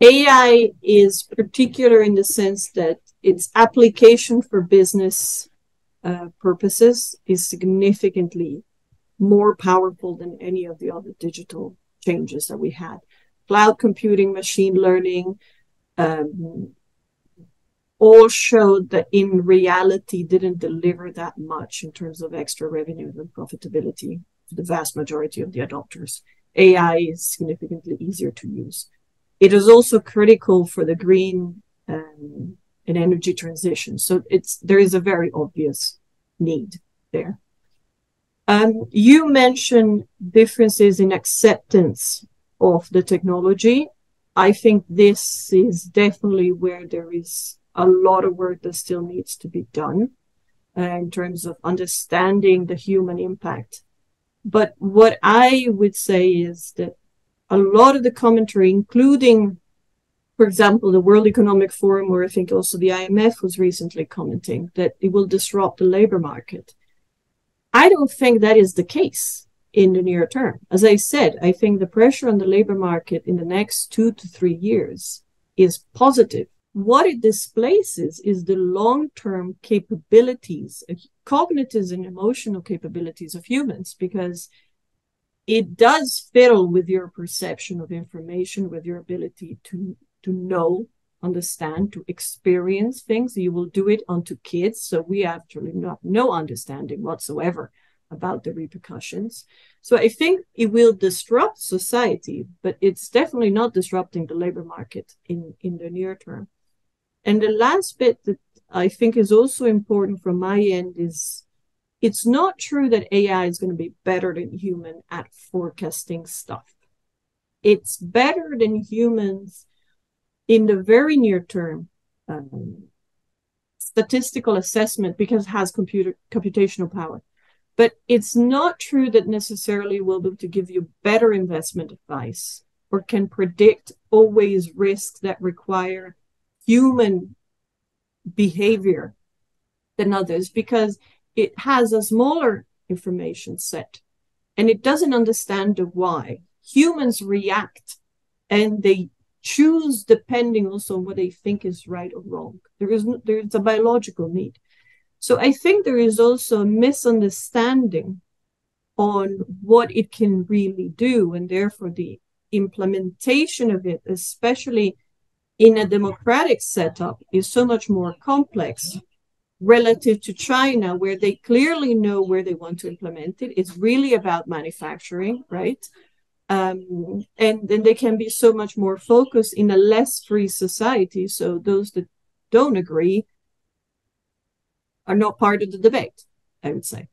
AI is particular in the sense that its application for business purposes is significantly more powerful than any of the other digital changes that we had. Cloud computing, machine learning, all showed that in reality didn't deliver that much in terms of extra revenue and profitability for the vast majority of the adopters. AI is significantly easier to use. It is also critical for the green and energy transition. So there is a very obvious need there. You mentioned differences in acceptance of the technology. I think this is definitely where there is a lot of work that still needs to be done in terms of understanding the human impact. But what I would say is that a lot of the commentary, including, for example, the World Economic Forum, or I think also the IMF was recently commenting that it will disrupt the labor market. I don't think that is the case in the near term. As I said, I think the pressure on the labor market in the next 2 to 3 years is positive. What it displaces is the long-term capabilities, cognitive and emotional capabilities of humans, because it does fiddle with your perception of information, with your ability to know, understand, to experience things. You will do it onto kids. So we actually have no understanding whatsoever about the repercussions. So I think it will disrupt society, but it's definitely not disrupting the labor market in the near term. And the last bit that I think is also important from my end is it's not true that AI is going to be better than human at forecasting stuff. It's better than humans in the very near term statistical assessment because it has computational power. But it's not true that necessarily will be able to give you better investment advice or can predict always risks that require human behavior than others, because it has a smaller information set and it doesn't understand the why. Humans react and they choose depending also on what they think is right or wrong. There's a biological need. So I think there is also a misunderstanding on what it can really do, and therefore the implementation of it, especially in a democratic setup, is so much more complex relative to China, where they clearly know where they want to implement it. It's really about manufacturing, right? And then they can be so much more focused in a less free society. So those that don't agree are not part of the debate, I would say.